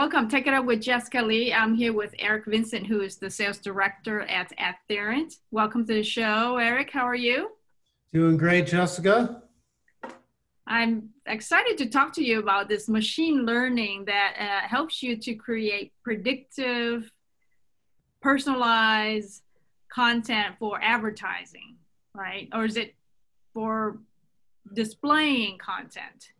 Welcome. Take It Up with Jessica Lee. I'm here with Eric Vincent, who is the sales director at AdTheorent. Welcome to the show, Eric. How are you? Doing great, Jessica. I'm excited to talk to you about this machine learning that helps you to create predictive, personalized content for advertising, right? Or is it for displaying content?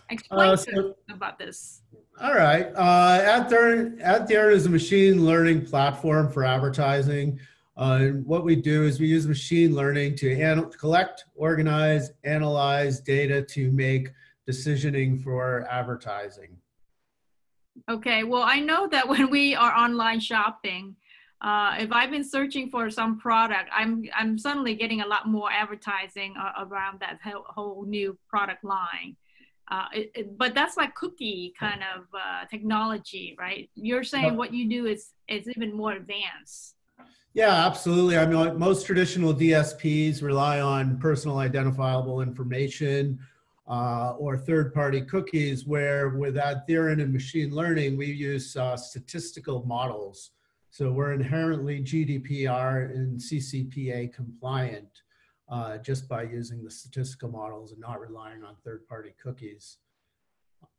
Explain to us about this. All right. AdTheorent is a machine learning platform for advertising. And what we do is we use machine learning to collect, organize, analyze data to make decisioning for advertising. Okay, well, I know that when we are online shopping, if I've been searching for some product, I'm suddenly getting a lot more advertising around that whole new product line. But that's like cookie kind of technology, right? You're saying what you do is even more advanced. Yeah, absolutely. I mean, most traditional DSPs rely on personal identifiable information or third-party cookies, where with AdTheorent and machine learning, we use statistical models. So we're inherently GDPR and CCPA compliant just by using the statistical models and not relying on third-party cookies.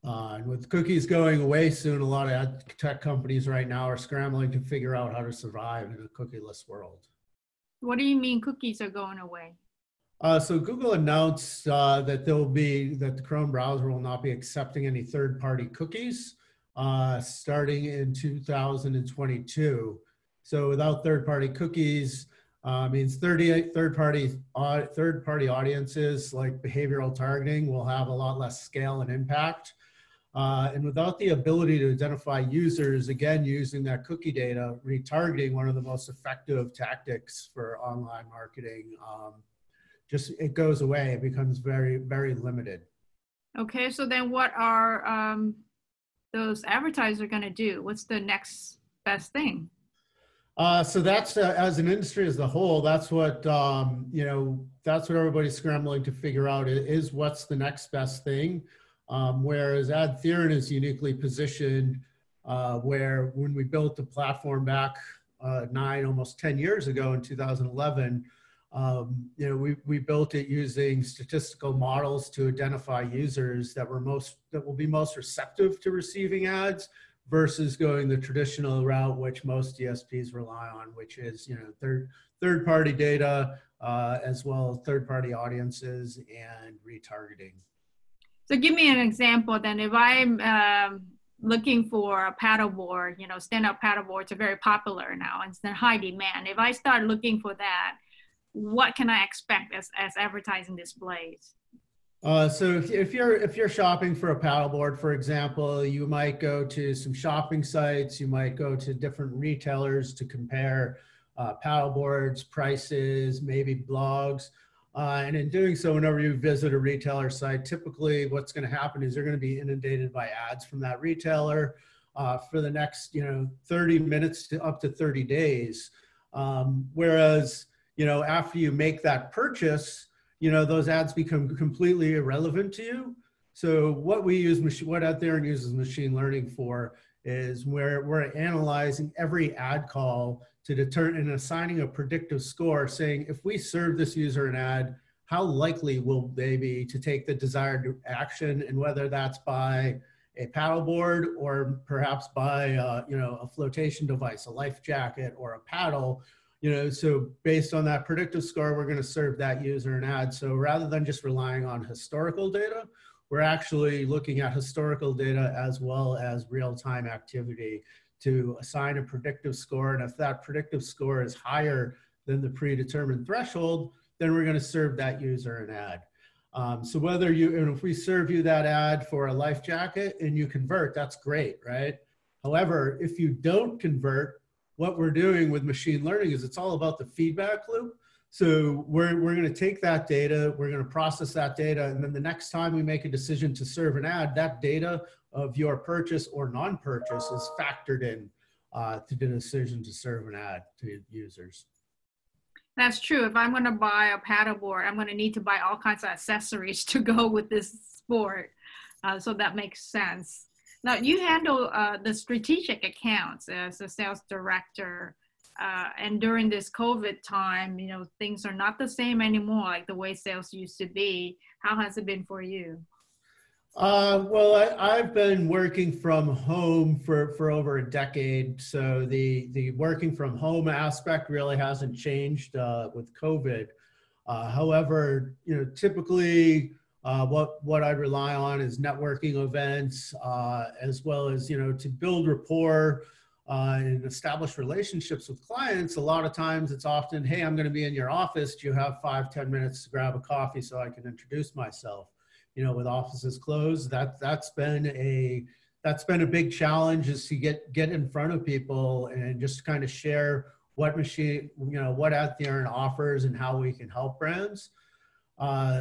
And with cookies going away soon, a lot of ad tech companies right now are scrambling to figure out how to survive in a cookieless world. What do you mean cookies are going away? So Google announced that the Chrome browser will not be accepting any third-party cookies starting in 2022. So without third-party cookies, means 38 third-party audiences like behavioral targeting will have a lot less scale and impact. And without the ability to identify users, again, using that cookie data, retargeting, one of the most effective tactics for online marketing, it goes away. It becomes very, very limited. Okay, so then what are those advertisers going to do? What's the next best thing? So that's as an industry as a whole, that's what that's what everybody's scrambling to figure out is what's the next best thing. Whereas AdTheorent is uniquely positioned, where when we built the platform back almost 10 years ago in 2011, we built it using statistical models to identify users that will be most receptive to receiving ads, versus going the traditional route, which most DSPs rely on, which is third-party data as well as third-party audiences and retargeting. So give me an example then. If I'm looking for a paddleboard, stand-up paddleboards are very popular now and it's in high demand. If I start looking for that, what can I expect as advertising displays? So if you're shopping for a paddleboard, for example, you might go to some shopping sites, you might go to different retailers to compare paddleboards, prices, maybe blogs. And in doing so, whenever you visit a retailer site, typically what's going to happen is you're going to be inundated by ads from that retailer for the next 30 minutes to up to 30 days. Whereas after you make that purchase, those ads become completely irrelevant to you. So what AdTheorent uses machine learning for is where we're analyzing every ad call to determine and assigning a predictive score, saying if we serve this user an ad, how likely will they be to take the desired action, and whether that's by a paddleboard or perhaps by a flotation device, a life jacket or a paddle. So based on that predictive score, we're going to serve that user an ad. So rather than just relying on historical data, we're actually looking at historical data as well as real-time activity to assign a predictive score. And if that predictive score is higher than the predetermined threshold, then we're going to serve that user an ad. So if we serve you that ad for a life jacket and you convert, that's great, right? However, if you don't convert, what we're doing with machine learning is it's all about the feedback loop. So we're going to take that data, we're going to process that data, and then the next time we make a decision to serve an ad, that data of your purchase or non-purchase is factored in to the decision to serve an ad to users. That's true. If I'm going to buy a paddleboard, I'm going to need to buy all kinds of accessories to go with this sport. So that makes sense. Now you handle the strategic accounts as a sales director. And during this COVID time, you know, things are not the same anymore, like the way sales used to be. How has it been for you? Well, I've been working from home for over a decade, so the working from home aspect really hasn't changed with COVID. However, you know, typically what I rely on is networking events, as well as, you know, to build rapport and establish relationships with clients. A lot of times it's often, hey, I'm going to be in your office. Do you have 5, 10 minutes to grab a coffee so I can introduce myself? You know, with offices closed, that's been a big challenge, is to get in front of people and just kind of share what what AdTheorent offers and how we can help brands.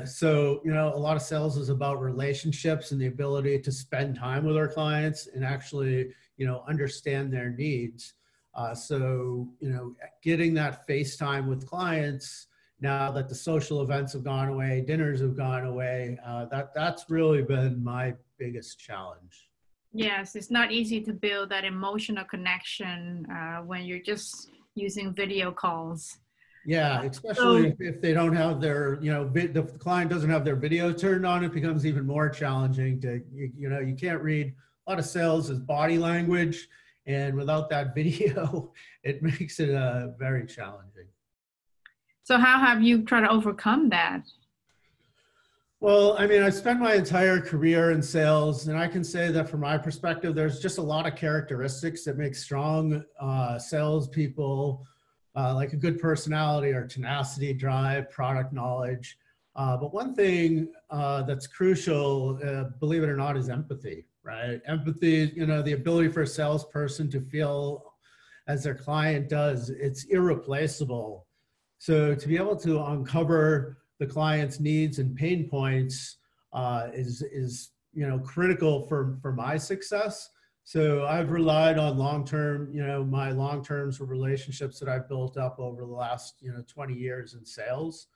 So, you know, a lot of sales is about relationships and the ability to spend time with our clients and actually, you know, understand their needs. So, you know, getting that face time with clients now that the social events have gone away, dinners have gone away, that's really been my biggest challenge. Yes, it's not easy to build that emotional connection when you're just using video calls. Yeah, So especially if they don't have their, you know, the client doesn't have their video turned on, it becomes even more challenging to, you know, you can't read, a lot of sales is body language. And without that video, it makes it very challenging. So how have you tried to overcome that? Well, I mean, I spent my entire career in sales, and I can say that from my perspective, there's just a lot of characteristics that make strong salespeople, like a good personality or tenacity, drive, product knowledge. But one thing that's crucial, believe it or not, is empathy, right? Empathy, you know, the ability for a salesperson to feel as their client does, it's irreplaceable. So to be able to uncover the client's needs and pain points is, you know, critical for my success. So I've relied on long-term, you know, my long-term relationships that I've built up over the last, you know, 20 years in sales.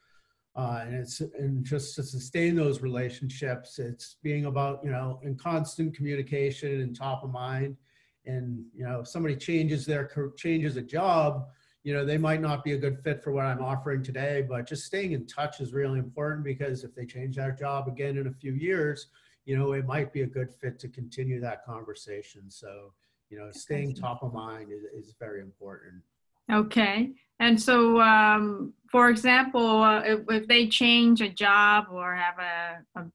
And just to sustain those relationships, it's being about, you know, in constant communication and top of mind. And, you know, if somebody changes a job, you know, they might not be a good fit for what I'm offering today, but just staying in touch is really important, because if they change their job again in a few years, you know, it might be a good fit to continue that conversation. So, you know, staying top of mind is very important. Okay. And so, for example, if they change a job or have a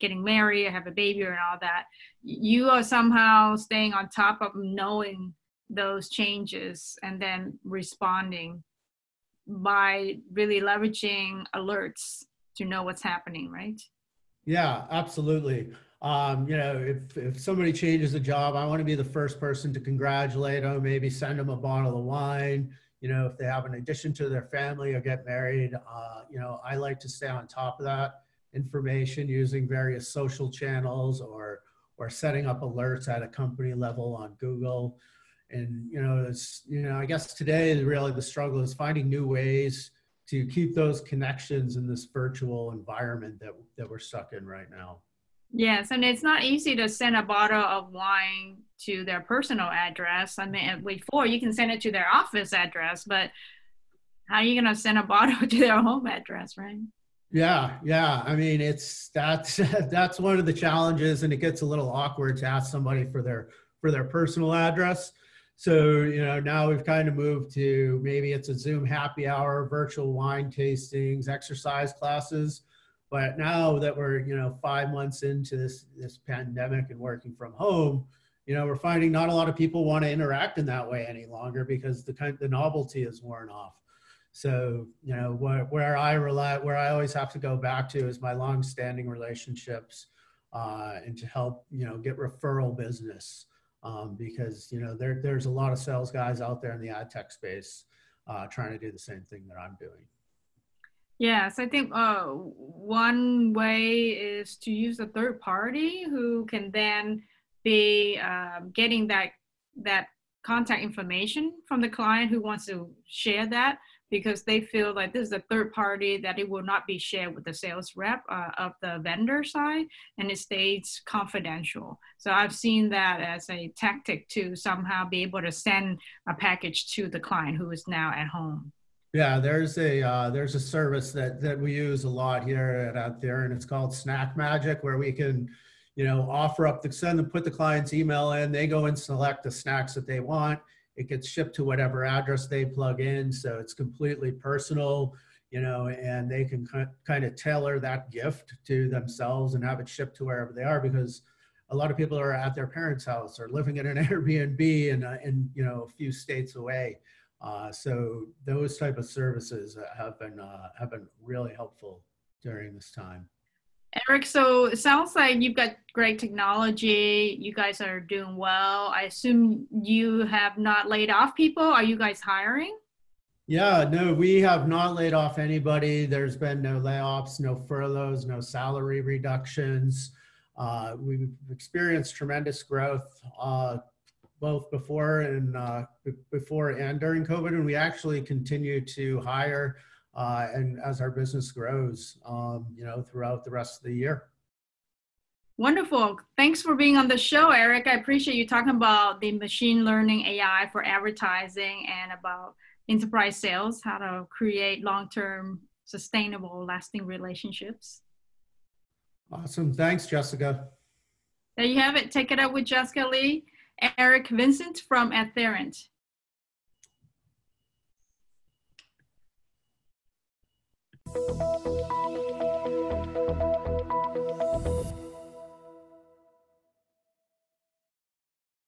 getting married, have a baby and all that, you are somehow staying on top of knowing those changes and then responding by really leveraging alerts to know what's happening, right? Yeah, absolutely. You know, if somebody changes a job, I want to be the first person to congratulate them, maybe send them a bottle of wine. You know, if they have an addition to their family or get married, you know, I like to stay on top of that information using various social channels, or setting up alerts at a company level on Google. And, you know, it's, you know, I guess today really the struggle is finding new ways to keep those connections in this virtual environment that we're stuck in right now. Yes, and it's not easy to send a bottle of wine to their personal address. I mean, before you can send it to their office address, but how are you going to send a bottle to their home address, right? Yeah, yeah. I mean, that's that's one of the challenges, and it gets a little awkward to ask somebody for their personal address. So, you know, now we've kind of moved to, maybe it's a Zoom happy hour, virtual wine tastings, exercise classes. But now that we're, you know, 5 months into this pandemic and working from home, you know, we're finding not a lot of people want to interact in that way any longer, because the novelty is worn off. So, you know, where I always have to go back to is my long-standing relationships, and to help, you know, get referral business, because, you know, there's a lot of sales guys out there in the ad tech space trying to do the same thing that I'm doing. Yes, I think one way is to use a third party who can then be getting that contact information from the client who wants to share that. because they feel like this is a third party, that it will not be shared with the sales rep of the vendor side, and it stays confidential. So I've seen that as a tactic to somehow be able to send a package to the client who is now at home. Yeah, there's a service that we use a lot here at AdTheorent, and it's called Snack Magic, where we can, offer up put the client's email in, they go and select the snacks that they want. It gets shipped to whatever address they plug in, so it's completely personal, and they can kind of tailor that gift to themselves and have it shipped to wherever they are, because a lot of people are at their parents' house or living in an Airbnb in a few states away. So those type of services have been really helpful during this time. Eric, so it sounds like you've got great technology. You guys are doing well. I assume you have not laid off people. Are you guys hiring? Yeah, no, we have not laid off anybody. There's been no layoffs, no furloughs, no salary reductions. We've experienced tremendous growth both before and during COVID, and we actually continue to hire and as our business grows, throughout the rest of the year. Wonderful. Thanks for being on the show, Eric. I appreciate you talking about the machine learning AI for advertising and about enterprise sales, how to create long-term, sustainable, lasting relationships. Awesome. Thanks, Jessica. There you have it. Take it up with Jessica Lee. Eric Vincent from AdTheorent.